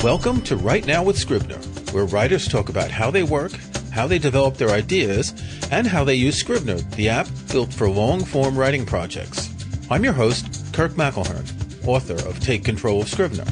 Welcome to Right Now with Scrivener, where writers talk about how they work, how they develop their ideas, and how they use Scrivener, the app built for long-form writing projects. I'm your host, Kirk McElhearn, author of Take Control of Scrivener.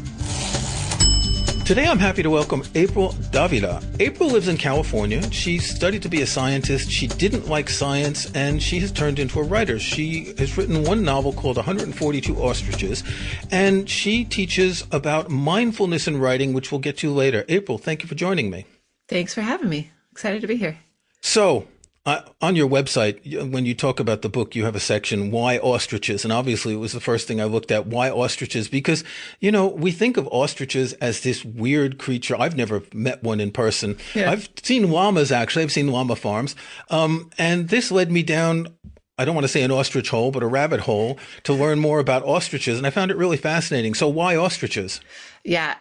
Today I'm happy to welcome April Davila. April lives in California. She studied to be a scientist. She didn't like science, and she has turned into a writer. She has written one novel called 142 Ostriches, and she teaches about mindfulness in writing, which we'll get to later. April, thank you for joining me. Thanks for having me. Excited to be here. So, on your website, when you talk about the book, you have a section, Why Ostriches? And obviously it was the first thing I looked at, why ostriches? Because, we think of ostriches as this weird creature. I've never met one in person. Yeah. I've seen llamas, actually. I've seen llama farms. And this led me down, I don't want to say an ostrich hole, but a rabbit hole to learn more about ostriches. And I found it really fascinating. So why ostriches? Yeah,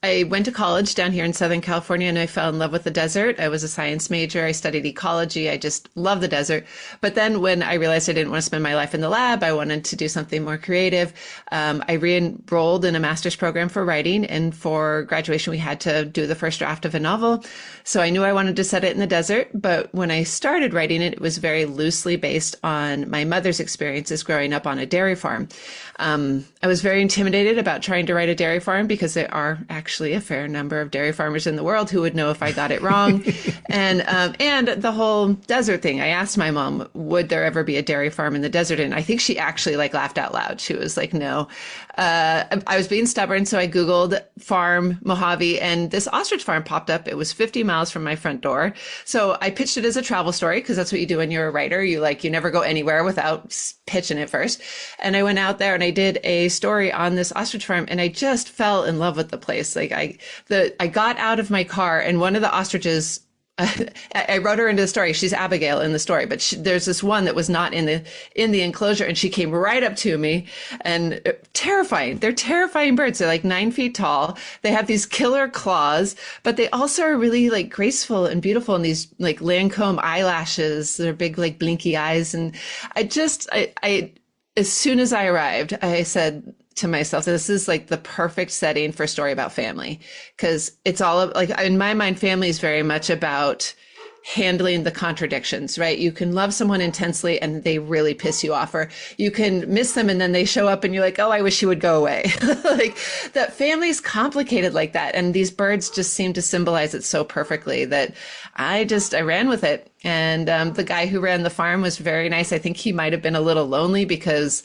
I went to college down here in Southern California and I fell in love with the desert. I was a science major. I studied ecology. I just love the desert. But then when I realized I didn't want to spend my life in the lab, I wanted to do something more creative. I re-enrolled in a master's program for writing. And for graduation, we had to do the first draft of a novel. So I knew I wanted to set it in the desert. But when I started writing it, it was very loosely based on my mother's experiences growing up on a dairy farm. I was very intimidated about trying to write a dairy farm because there are actually a fair number of dairy farmers in the world who would know if I got it wrong. And the whole desert thing, I asked my mom, would there ever be a dairy farm in the desert? And I think she actually laughed out loud. She was like, no. I was being stubborn. So I Googled farm Mojave and this ostrich farm popped up. It was 50 miles from my front door. So I pitched it as a travel story because that's what you do when you're a writer. You never go anywhere without pitching it first. And I went out there and I did a story on this ostrich farm and I just fell in love with the place. I got out of my car and one of the ostriches, I wrote her into the story. She's Abigail in the story, but there's this one that was not in the enclosure and she came right up to me and terrifying. They're terrifying birds. They're like 9 feet tall. They have these killer claws, but they also are really graceful and beautiful and these Lancome eyelashes. They're big, blinky eyes. And I as soon as I arrived, I said to myself, this is the perfect setting for a story about family. Cause it's all in my mind, family is very much about handling the contradictions, right? You can love someone intensely and they really piss you off, or you can miss them and then they show up and you're like, oh, I wish you would go away. That family is complicated like that. And these birds just seem to symbolize it so perfectly that I ran with it. And the guy who ran the farm was very nice. I think he might have been a little lonely because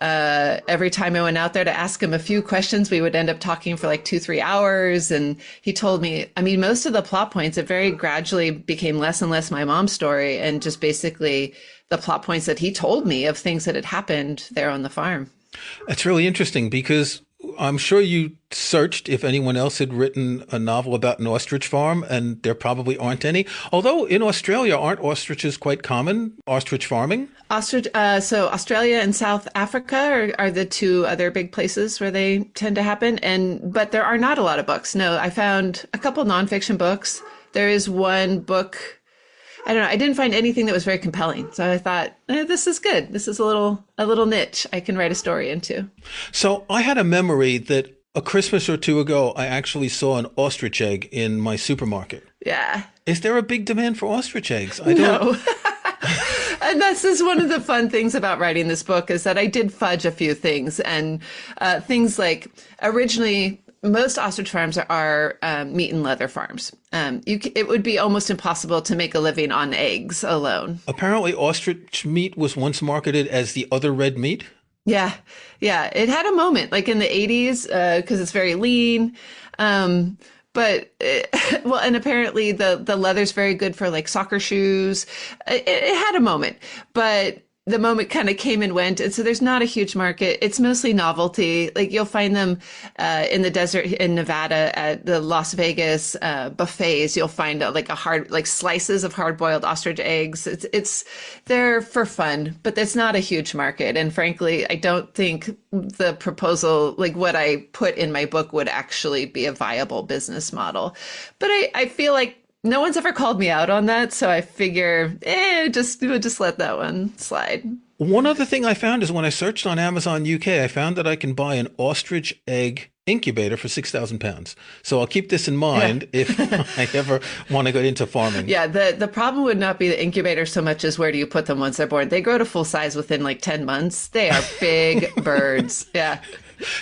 every time I went out there to ask him a few questions, we would end up talking for 2-3 hours. And he told me, most of the plot points, it very gradually became less and less my mom's story and just basically the plot points that he told me of things that had happened there on the farm. That's really interesting because I'm sure you searched if anyone else had written a novel about an ostrich farm, and there probably aren't any. Although in Australia, aren't ostriches quite common? Ostrich farming? So Australia and South Africa are the two other big places where they tend to happen. But there are not a lot of books. No, I found a couple nonfiction books. There is one book. I don't know. I didn't find anything that was very compelling. So I thought, this is good. This is a little niche I can write a story into. So I had a memory that a Christmas or two ago, I actually saw an ostrich egg in my supermarket. Yeah. Is there a big demand for ostrich eggs? No. And this is one of the fun things about writing this book is that I did fudge a few things and things like originally most ostrich farms are meat and leather farms. It would be almost impossible to make a living on eggs alone. Apparently ostrich meat was once marketed as the other red meat. Yeah. It had a moment in the 80s because it's very lean. And apparently the leather's very good for soccer shoes. It had a moment, but the moment kind of came and went. And so there's not a huge market. It's mostly novelty. You'll find them in the desert in Nevada at the Las Vegas buffets. You'll find slices of hard boiled ostrich eggs. They're for fun, but it's not a huge market. And frankly, I don't think the proposal, what I put in my book would actually be a viable business model. But I feel like no one's ever called me out on that, so I figure, just let that one slide. One other thing I found is when I searched on Amazon UK, I found that I can buy an ostrich egg incubator for 6,000 pounds. So I'll keep this in mind if I ever want to go into farming. Yeah, the problem would not be the incubator so much as where do you put them once they're born. They grow to full size within like 10 months. They are big birds. Yeah.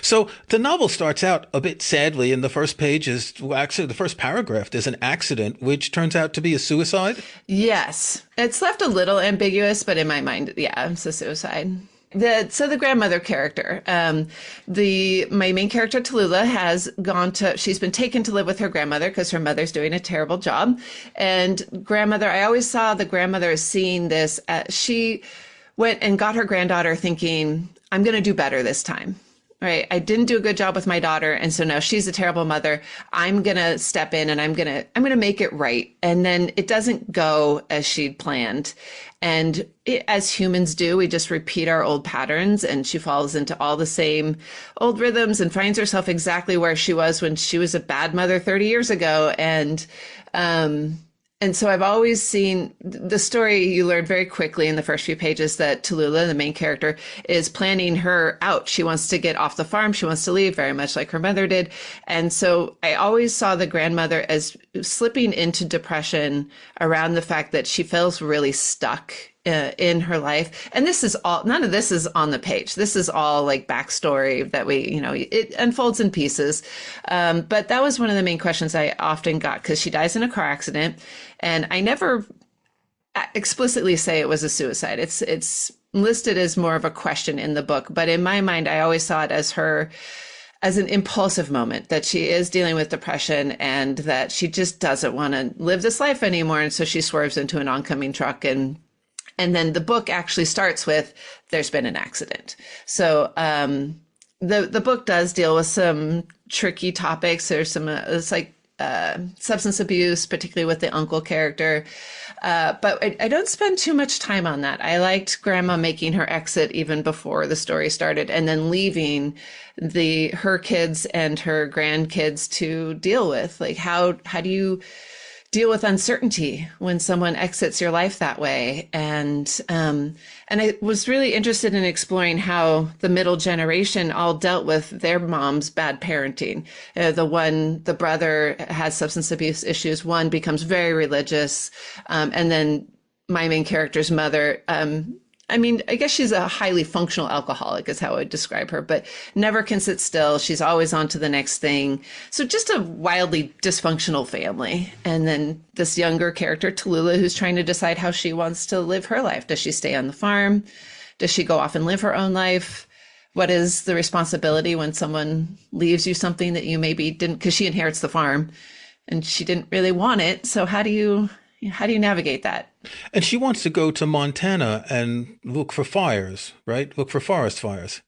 So the novel starts out a bit sadly. In the first page is, well, actually, the first paragraph, there's an accident, which turns out to be a suicide. Yes. It's left a little ambiguous, but in my mind, yeah, it's a suicide. The grandmother character, my main character, Tallulah, she's been taken to live with her grandmother because her mother's doing a terrible job. And I always saw the grandmother as seeing this. She went and got her granddaughter thinking, I'm going to do better this time. Right. I didn't do a good job with my daughter. And so now she's a terrible mother. I'm going to step in and I'm going to make it right. And then it doesn't go as she'd planned. And as humans do, we just repeat our old patterns, and she falls into all the same old rhythms and finds herself exactly where she was when she was a bad mother 30 years ago. And so I've always seen the story. You learn very quickly in the first few pages that Tallulah, the main character, is planning her out. She wants to get off the farm. She wants to leave, very much like her mother did. And so I always saw the grandmother as slipping into depression around the fact that she feels really stuck in her life. And none of this is on the page. This is all like backstory that it unfolds in pieces. But that was one of the main questions I often got, because she dies in a car accident. And I never explicitly say it was a suicide. It's listed as more of a question in the book. But in my mind, I always saw it as an impulsive moment, that she is dealing with depression and that she just doesn't want to live this life anymore. And so she swerves into an oncoming truck, and then the book actually starts with, there's been an accident. So the book does deal with some tricky topics. There's some, it's like substance abuse, particularly with the uncle character. But I don't spend too much time on that. I liked Grandma making her exit even before the story started, and then leaving her kids and her grandkids to deal with, like, how do you deal with uncertainty when someone exits your life that way? And I was really interested in exploring how the middle generation all dealt with their mom's bad parenting. The brother has substance abuse issues. One becomes very religious. And then my main character's mother, I guess she's a highly functional alcoholic is how I would describe her, but never can sit still. She's always on to the next thing. So just a wildly dysfunctional family. And then this younger character, Tallulah, who's trying to decide how she wants to live her life. Does she stay on the farm? Does she go off and live her own life? What is the responsibility when someone leaves you something that you maybe didn't, because she inherits the farm and she didn't really want it. So how do you navigate that? And she wants to go to Montana and look for fires, right? Look for forest fires.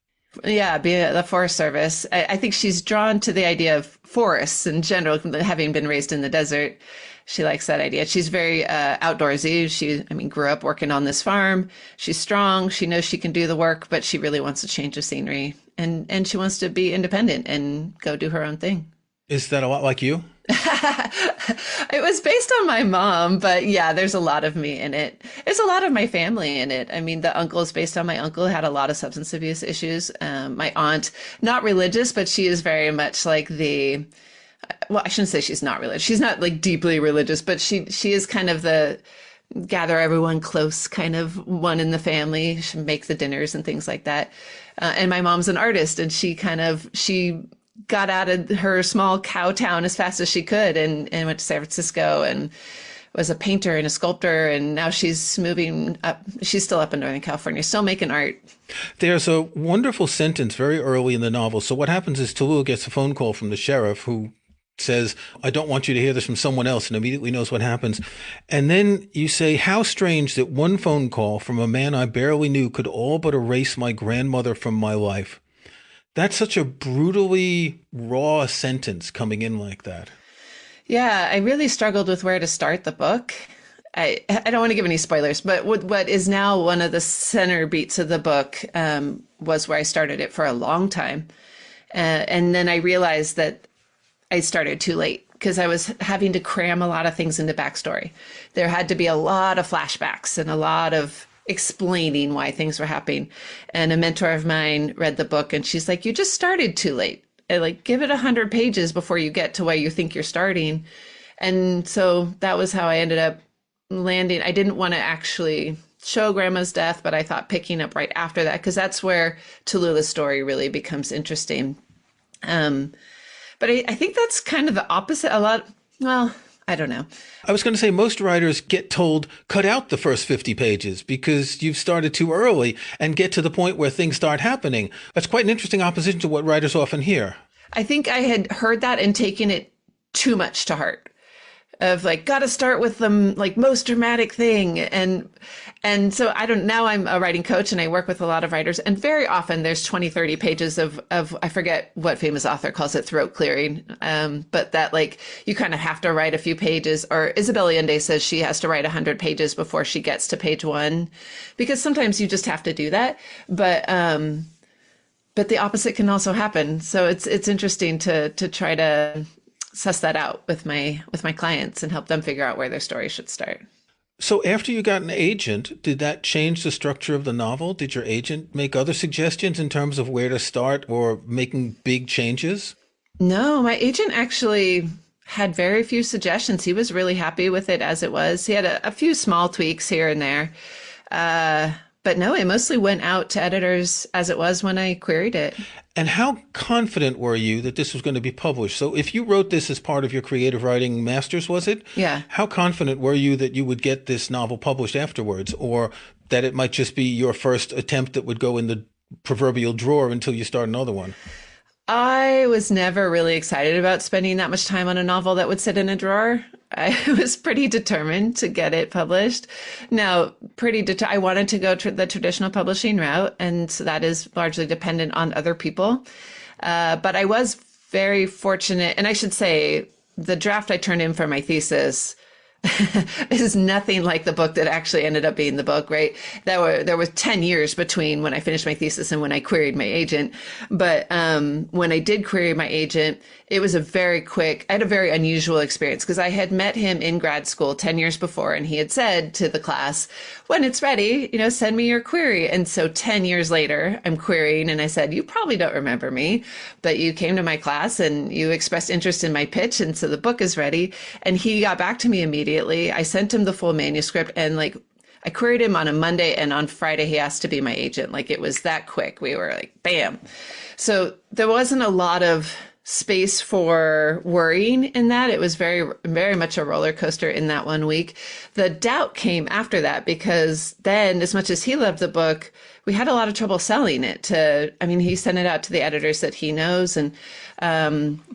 Yeah, be the Forest Service. I think she's drawn to the idea of forests in general, having been raised in the desert. She likes that idea. She's very outdoorsy. She grew up working on this farm. She's strong. She knows she can do the work, but she really wants to change the scenery. And she wants to be independent and go do her own thing. Is that a lot like you? It was based on my mom, but yeah, there's a lot of me in it. There's a lot of my family in it. The uncle is based on my uncle, had a lot of substance abuse issues. My aunt, not religious, but she is very much like I shouldn't say she's not religious. She's not like deeply religious, but she is kind of the gather everyone close kind of one in the family. She make the dinners and things like that. And my mom's an artist, and she got out of her small cow town as fast as she could and went to San Francisco and was a painter and a sculptor. And now she's moving up. She's still up in Northern California, still making art. There's a wonderful sentence very early in the novel. So what happens is Tallulah gets a phone call from the sheriff, who says, I don't want you to hear this from someone else, and immediately knows what happens. And then you say, how strange that one phone call from a man I barely knew could all but erase my grandmother from my life. That's such a brutally raw sentence coming in like that. Yeah, I really struggled with where to start the book. I don't want to give any spoilers, but what is now one of the center beats of the book was where I started it for a long time. And then I realized that I started too late, because I was having to cram a lot of things into backstory. There had to be a lot of flashbacks and a lot of explaining why things were happening. And a mentor of mine read the book and she's like, you just started too late. like give it 100 pages before you get to where you think you're starting. And so that was how I ended up landing. I didn't want to actually show Grandma's death, but I thought picking up right after that, because that's where Tallulah's story really becomes interesting. But I think that's kind of the opposite. Well, I don't know. I was going to say most writers get told, cut out the first 50 pages because you've started too early and get to the point where things start happening. That's quite an interesting opposition to what writers often hear. I think I had heard that and taken it too much to heart. Of like, got to start with the like most dramatic thing. And so now I'm a writing coach and I work with a lot of writers, and very often there's 20, 30 pages of, I forget what famous author calls it, throat clearing. But that like, you kind of have to write a few pages, or Isabel Allende says she has to write 100 pages before she gets to page 1, because sometimes you just have to do that. But the opposite can also happen. So it's interesting to try to suss that out with my clients and help them figure out where their story should start. So after you got an agent, did that change the structure of the novel? Did your agent make other suggestions in terms of where to start or making big changes? No, my agent actually had very few suggestions. He was really happy with it as it was. He had a few small tweaks here and there. But no, it mostly went out to editors as it was when I queried it. And how confident were you that this was going to be published? So if you wrote this as part of your creative writing master's, was it? Yeah. How confident were you that you would get this novel published afterwards, or that it might just be your first attempt that would go in the proverbial drawer until you start another one? I was never really excited about spending that much time on a novel that would sit in a drawer. I was pretty determined to get it published. Now, I wanted to go the traditional publishing route, and so that is largely dependent on other people. But I was very fortunate, and I should say the draft I turned in for my thesis is nothing like the book that actually ended up being the book, right? There was 10 years between when I finished my thesis and when I queried my agent. But when I did query my agent, it was I had a very unusual experience, because I had met him in grad school 10 years before, and he had said to the class, when it's ready, send me your query. And so 10 years later, I'm querying, and I said, you probably don't remember me, but you came to my class and you expressed interest in my pitch, and so the book is ready. And he got back to me immediately. I sent him the full manuscript, and I queried him on a Monday, and on Friday he asked to be my agent. Like, it was that quick. We were like, bam. So there wasn't a lot of space for worrying in that. It was very, very much a roller coaster in that 1 week. The doubt came after that, because then, as much as he loved the book, we had a lot of trouble selling it he sent it out to the editors that he knows, and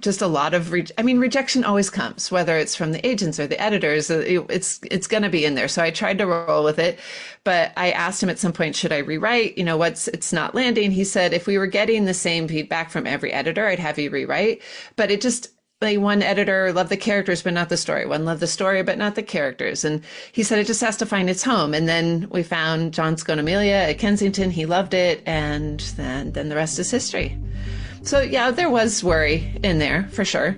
just a lot of, rejection always comes, whether it's from the agents or the editors. It's going to be in there. So I tried to roll with it, but I asked him at some point, should I rewrite? It's not landing. He said, if we were getting the same feedback from every editor, I'd have you rewrite. But it just, one editor loved the characters, but not the story. One loved the story, but not the characters. And he said it just has to find its home. And then we found John Sconamelia at Kensington. He loved it. And then the rest is history. So yeah, there was worry in there for sure.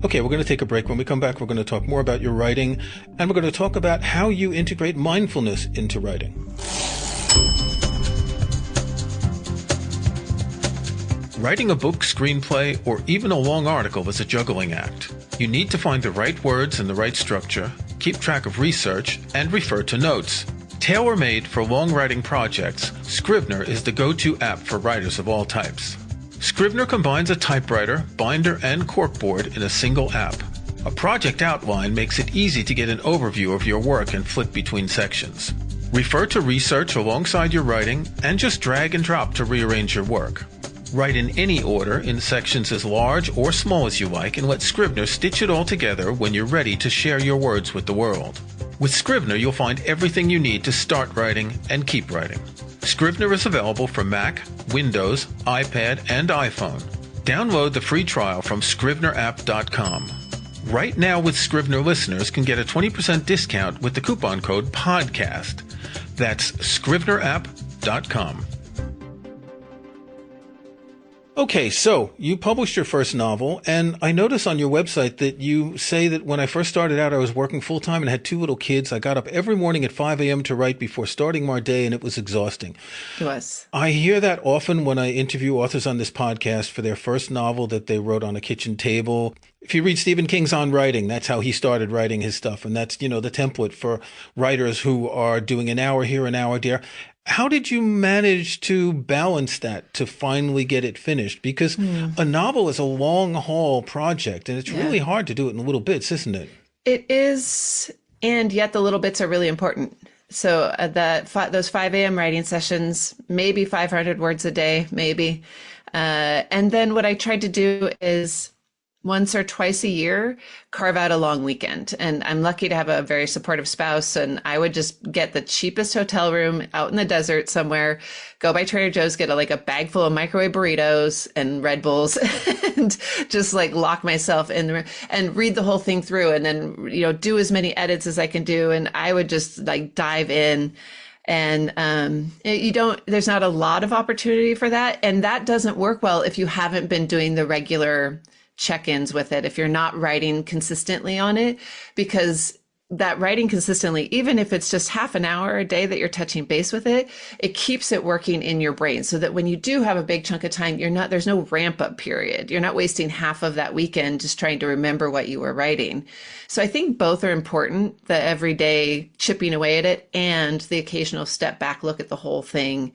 Okay, we're going to take a break. When we come back, we're going to talk more about your writing, and we're going to talk about how you integrate mindfulness into writing. Writing a book, screenplay, or even a long article is a juggling act. You need to find the right words and the right structure, keep track of research, and refer to notes. Tailor-made for long writing projects, Scrivener is the go-to app for writers of all types. Scrivener combines a typewriter, binder, and corkboard in a single app. A project outline makes it easy to get an overview of your work and flip between sections. Refer to research alongside your writing, and just drag and drop to rearrange your work. Write in any order in sections as large or small as you like, and let Scrivener stitch it all together when you're ready to share your words with the world. With Scrivener, you'll find everything you need to start writing and keep writing. Scrivener is available for Mac, Windows, iPad, and iPhone. Download the free trial from scrivenerapp.com. Right now, with Scrivener listeners can get a 20% discount with the coupon code PODCAST. That's scrivenerapp.com. Okay, so you published your first novel, and I notice on your website that you say that when I first started out, I was working full time and had two little kids. I got up every morning at 5 a.m. to write before starting my day, and it was exhausting. It was. I hear that often when I interview authors on this podcast for their first novel that they wrote on a kitchen table. If you read Stephen King's On Writing, that's how he started writing his stuff. And that's, the template for writers who are doing an hour here, an hour there. How did you manage to balance that to finally get it finished? Because a novel is a long haul project, and it's really hard to do it in little bits, isn't it? It is, and yet the little bits are really important. So those 5 a.m. writing sessions, maybe 500 words a day, maybe. And then what I tried to do is once or twice a year, carve out a long weekend. And I'm lucky to have a very supportive spouse. And I would just get the cheapest hotel room out in the desert somewhere, go by Trader Joe's, get a bag full of microwave burritos and Red Bulls and just lock myself in the room and read the whole thing through. And then, do as many edits as I can do. And I would just dive in. And there's not a lot of opportunity for that. And that doesn't work well if you haven't been doing the regular check-ins with it, if you're not writing consistently on it, because that writing consistently, even if it's just half an hour a day that you're touching base with it, it keeps it working in your brain so that when you do have a big chunk of time, there's no ramp up period. You're not wasting half of that weekend just trying to remember what you were writing. So I think both are important, the everyday chipping away at it and the occasional step back, look at the whole thing,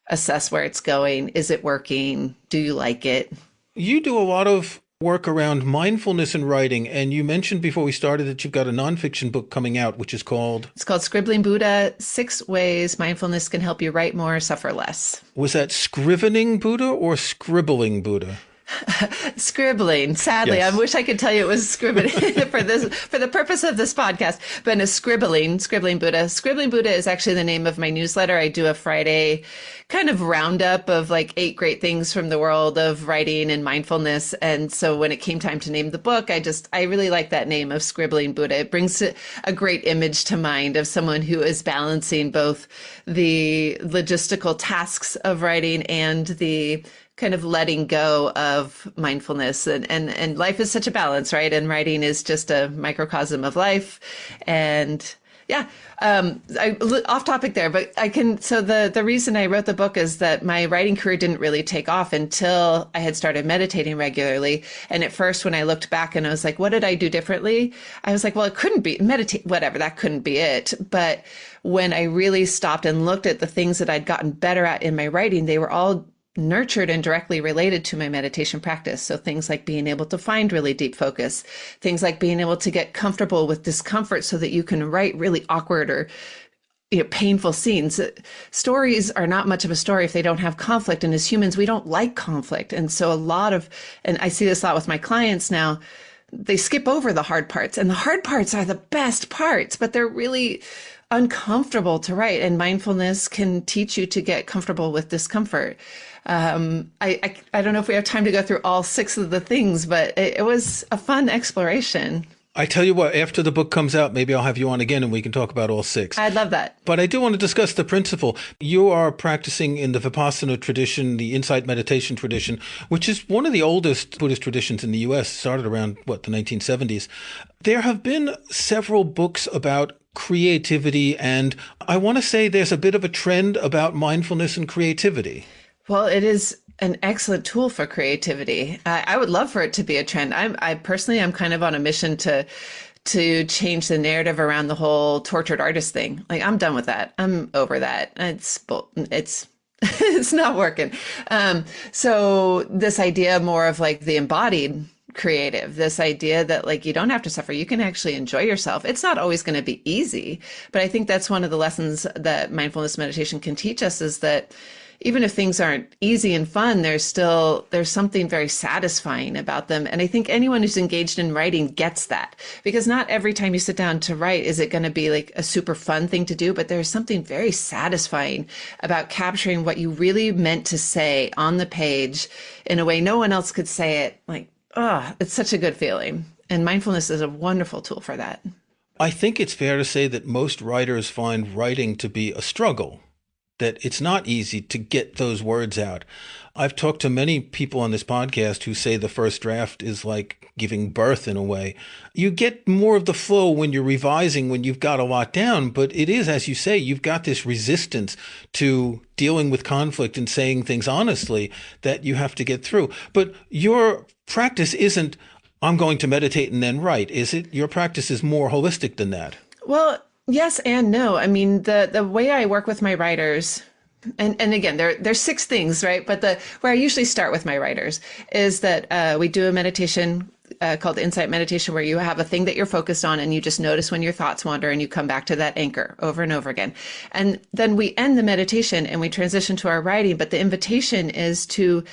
assess where it's going. Is it working? Do you like it? You do a lot of work around mindfulness and writing. And you mentioned before we started that you've got a nonfiction book coming out, which is called... It's called Scribbling Buddha, 6 Ways Mindfulness Can Help You Write More, Suffer Less. Was that Scrivening Buddha or Scribbling Buddha? Scribbling. Sadly, yes. I wish I could tell you it was scribbling for the purpose of this podcast, but a Scribbling Buddha. Scribbling Buddha is actually the name of my newsletter. I do a Friday kind of roundup of 8 great things from the world of writing and mindfulness. And so when it came time to name the book, I really like that name of Scribbling Buddha. It brings a great image to mind of someone who is balancing both the logistical tasks of writing and the kind of letting go of mindfulness, and life is such a balance, right? And writing is just a microcosm of life. And off topic there, but so the reason I wrote the book is that my writing career didn't really take off until I had started meditating regularly. And at first, when I looked back and I was like, what did I do differently? I was like, well, it couldn't be whatever, that couldn't be it. But when I really stopped and looked at the things that I'd gotten better at in my writing, they were all nurtured and directly related to my meditation practice. So things like being able to find really deep focus, things like being able to get comfortable with discomfort so that you can write really awkward or painful scenes. Stories are not much of a story if they don't have conflict. And as humans, we don't like conflict. And so and I see this a lot with my clients now, they skip over the hard parts, and the hard parts are the best parts, but they're really uncomfortable to write. And mindfulness can teach you to get comfortable with discomfort. I don't know if we have time to go through all 6 of the things, but it was a fun exploration. I tell you what, after the book comes out, maybe I'll have you on again and we can talk about all 6. I'd love that. But I do want to discuss the principle. You are practicing in the Vipassana tradition, the insight meditation tradition, which is one of the oldest Buddhist traditions in the U.S., started around, the 1970s. There have been several books about creativity, and I want to say there's a bit of a trend about mindfulness and creativity. Well, it is an excellent tool for creativity. I would love for it to be a trend. I personally am kind of on a mission to change the narrative around the whole tortured artist thing. I'm done with that. I'm over that. It's it's not working. So this idea more of the embodied creative, this idea that you don't have to suffer, you can actually enjoy yourself. It's not always going to be easy, but I think that's one of the lessons that mindfulness meditation can teach us, is that even if things aren't easy and fun, there's something very satisfying about them. And I think anyone who's engaged in writing gets that, because not every time you sit down to write is it going to be a super fun thing to do, but there's something very satisfying about capturing what you really meant to say on the page in a way no one else could say it. It's such a good feeling. And mindfulness is a wonderful tool for that. I think it's fair to say that most writers find writing to be a struggle. that it's not easy to get those words out. I've talked to many people on this podcast who say the first draft is like giving birth in a way. You get more of the flow when you're revising, when you've got a lot down, but it is, as you say, you've got this resistance to dealing with conflict and saying things honestly that you have to get through. But your practice isn't, I'm going to meditate and then write, is it? Your practice is more holistic than that. Well, yes and no. I mean, the way I work with my writers, and again, there's 6 things, right? But where I usually start with my writers is that we do a meditation called insight meditation, where you have a thing that you're focused on and you just notice when your thoughts wander and you come back to that anchor over and over again. And then we end the meditation and we transition to our writing. But the invitation is to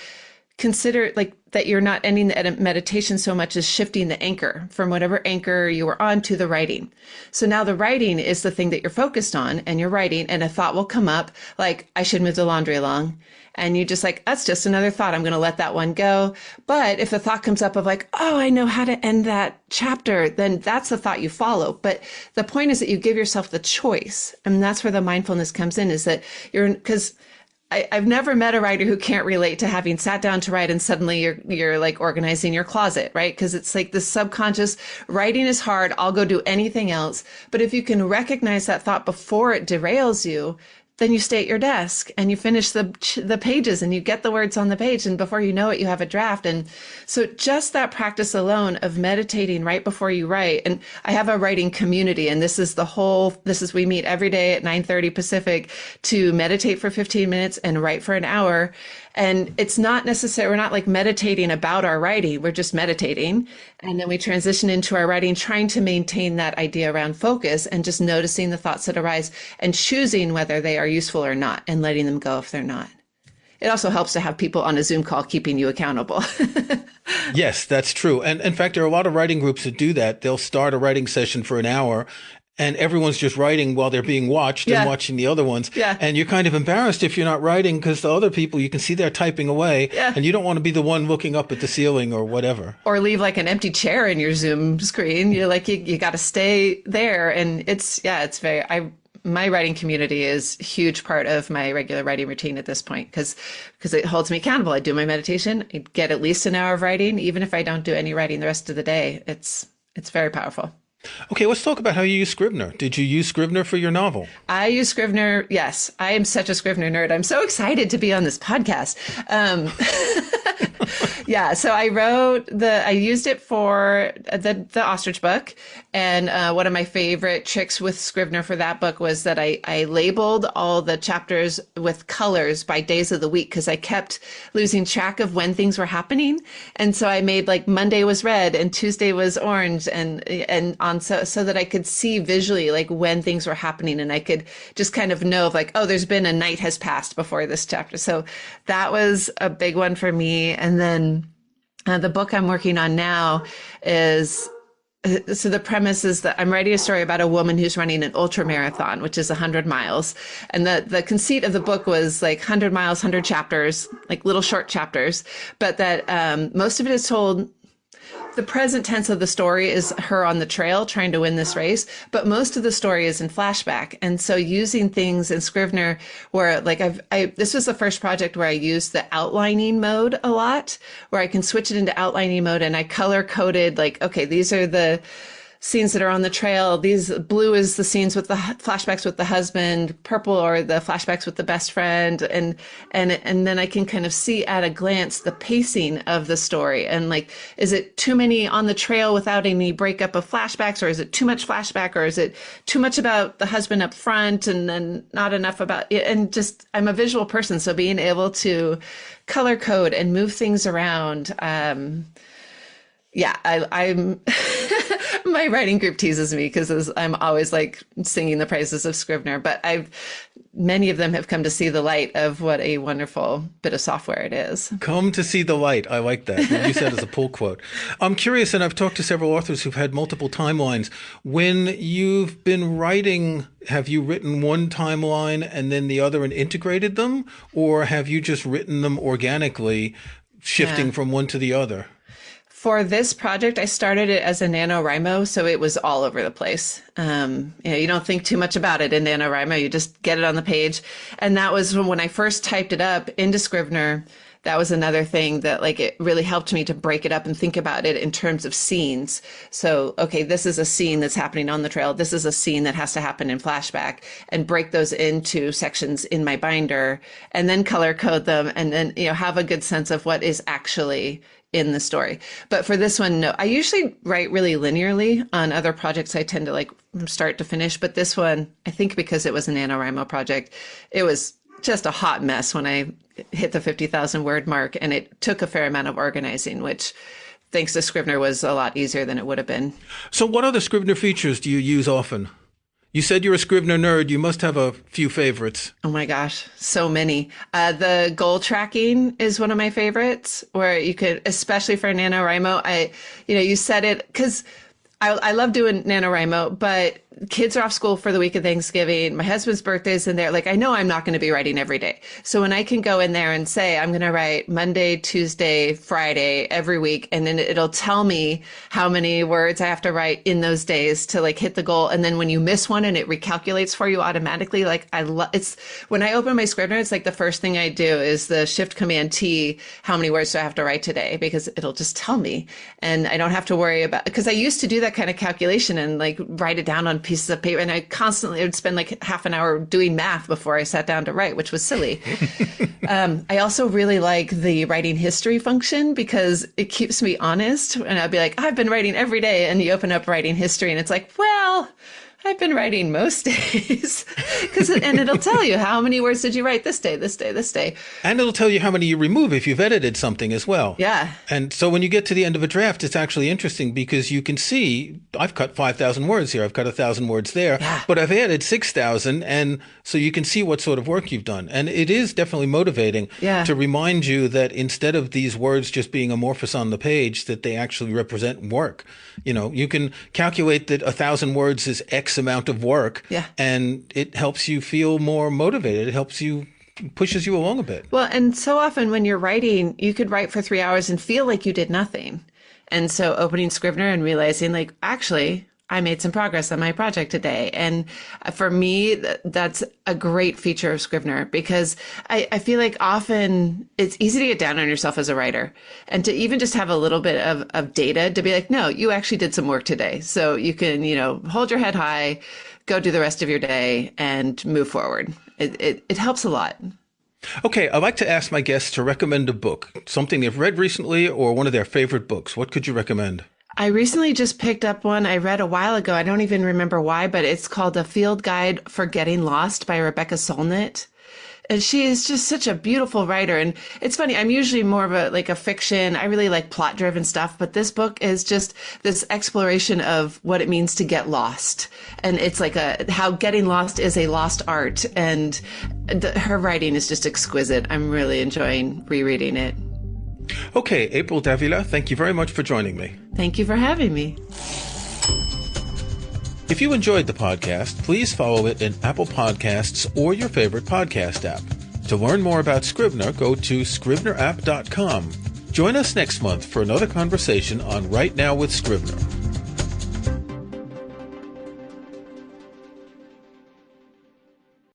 consider like that you're not ending the meditation so much as shifting the anchor from whatever anchor you were on to the writing. So now the writing is the thing that you're focused on and you're writing, and a thought will come up like, I should move the laundry along. And you just like, that's just another thought. I'm going to let that one go. But if the thought comes up of like, oh, I know how to end that chapter, then that's the thought you follow. But the point is that you give yourself the choice. And that's where the mindfulness comes in, is that because I've never met a writer who can't relate to having sat down to write and suddenly you're like organizing your closet, right? Because it's like the subconscious, writing is hard. I'll go do anything else. But if you can recognize that thought before it derails you, then you stay at your desk and you finish the pages and you get the words on the page. And before you know it, you have a draft. And so just that practice alone of meditating right before you write. And I have a writing community, and we meet every day at 9:30 Pacific to meditate for 15 minutes and write for an hour. And it's not necessary. We're not like meditating about our writing. We're just meditating. And then we transition into our writing, trying to maintain that idea around focus and just noticing the thoughts that arise and choosing whether they are useful or not and letting them go if they're not. It also helps to have people on a Zoom call keeping you accountable. Yes, that's true. And in fact, there are a lot of writing groups that do that. They'll start a writing session for an hour and everyone's just writing while they're being watched and watching the other ones. Yeah. And you're kind of embarrassed if you're not writing because the other people, you can see they're typing away and you don't want to be the one looking up at the ceiling or whatever. Or leave like an empty chair in your Zoom screen. You're like, you got to stay there. And my writing community is a huge part of my regular writing routine at this point because it holds me accountable. I do my meditation. I get at least an hour of writing, even if I don't do any writing the rest of the day. It's very powerful. Okay, let's talk about how you use Scrivener. Did you use Scrivener for your novel? I use Scrivener. Yes, I am such a Scrivener nerd. I'm so excited to be on this podcast. Yeah, so I used it for the Ostrich book. And one of my favorite tricks with Scrivener for that book was that I labeled all the chapters with colors by days of the week because I kept losing track of when things were happening. And so I made like Monday was red and Tuesday was orange and on so that I could see visually like when things were happening, and I could just kind of know of like, oh, there's been a night has passed before this chapter. So that was a big one for me. And then the book I'm working on now is, so the premise is that I'm writing a story about a woman who's running an ultra marathon, which is 100 miles. And the conceit of the book was like 100 miles, 100 chapters, like little short chapters, but that most of it is told. The present tense of the story is her on the trail trying to win this race, but most of the story is in flashback. And so using things in Scrivener where like this was the first project where I used the outlining mode a lot, where I can switch it into outlining mode, and I color coded like, okay, these are the scenes that are on the trail. Blue is the scenes with the flashbacks with the husband, purple are the flashbacks with the best friend. And then I can kind of see at a glance the pacing of the story. And like, is it too many on the trail without any breakup of flashbacks? Or is it too much flashback? Or is it too much about the husband up front and then not enough about it? And just, I'm a visual person. So being able to color code and move things around, I'm my writing group teases me because I'm always like singing the praises of Scrivener, but many of them have come to see the light of what a wonderful bit of software it is. Come to see the light. I like that. What you said as a pull quote. I'm curious, and I've talked to several authors who've had multiple timelines. When you've been writing, have you written one timeline and then the other and integrated them? Or have you just written them organically, shifting from one to the other? For this project, I started it as a NaNoWriMo, so it was all over the place. You don't think too much about it in NaNoWriMo, you just get it on the page. And that was when I first typed it up into Scrivener. That was another thing that it really helped me to break it up and think about it in terms of scenes. So, okay, this is a scene that's happening on the trail. This is a scene that has to happen in flashback, and break those into sections in my binder and then color code them, and then, have a good sense of what is actually in the story. But for this one, no, I usually write really linearly. On other projects, I tend to from start to finish. But this one, I think because it was a NaNoWriMo project, it was just a hot mess when I hit the 50,000 word mark, and it took a fair amount of organizing, which thanks to Scrivener was a lot easier than it would have been. So what other Scrivener features do you use often? You said you're a Scrivener nerd. You must have a few favorites. Oh my gosh, so many. The goal tracking is one of my favorites, where you could, especially for NaNoWriMo, you said it because I love doing NaNoWriMo, but kids are off school for the week of Thanksgiving. My husband's birthday's in there. I know I'm not going to be writing every day. So when I can go in there and say, I'm going to write Monday, Tuesday, Friday every week, and then it'll tell me how many words I have to write in those days to hit the goal. And then when you miss one and it recalculates for you automatically, it's when I open my Scrivener, it's the first thing I do is the Shift Command T, how many words do I have to write today? Because it'll just tell me. And I don't have to worry about, because I used to do that kind of calculation and write it down on pieces of paper, and I constantly would spend half an hour doing math before I sat down to write, which was silly. I also really like the writing history function because it keeps me honest, and I'd be I've been writing every day, and you open up writing history and it's well, I've been writing most days, and it'll tell you how many words did you write this day, this day, this day. And it'll tell you how many you remove if you've edited something as well. Yeah. And so when you get to the end of a draft, it's actually interesting because you can see, I've cut 5,000 words here, I've cut 1,000 words there, but I've added 6,000. And so you can see what sort of work you've done. And it is definitely motivating to remind you that instead of these words just being amorphous on the page, that they actually represent work. You can calculate that 1,000 words is X amount of work, and it helps you feel more motivated. It helps you, pushes you along a bit. Well, and so often when you're writing, you could write for 3 hours and feel like you did nothing. And so opening Scrivener and realizing actually, I made some progress on my project today. And for me, that's a great feature of Scrivener, because I feel often it's easy to get down on yourself as a writer, and to even just have a little bit of data to be no, you actually did some work today. So you can, hold your head high, go do the rest of your day and move forward. It helps a lot. Okay, I'd like to ask my guests to recommend a book, something they've read recently or one of their favorite books. What could you recommend? I recently just picked up one I read a while ago. I don't even remember why, but it's called A Field Guide for Getting Lost by Rebecca Solnit. And she is just such a beautiful writer. And it's funny, I'm usually more of a fiction. I really like plot driven stuff, but this book is just this exploration of what it means to get lost. And it's how getting lost is a lost art. And her writing is just exquisite. I'm really enjoying rereading it. Okay, April Davila, thank you very much for joining me. Thank you for having me. If you enjoyed the podcast, please follow it in Apple Podcasts or your favorite podcast app. To learn more about Scrivener, go to scrivenerapp.com. Join us next month for another conversation on Right Now with Scrivener.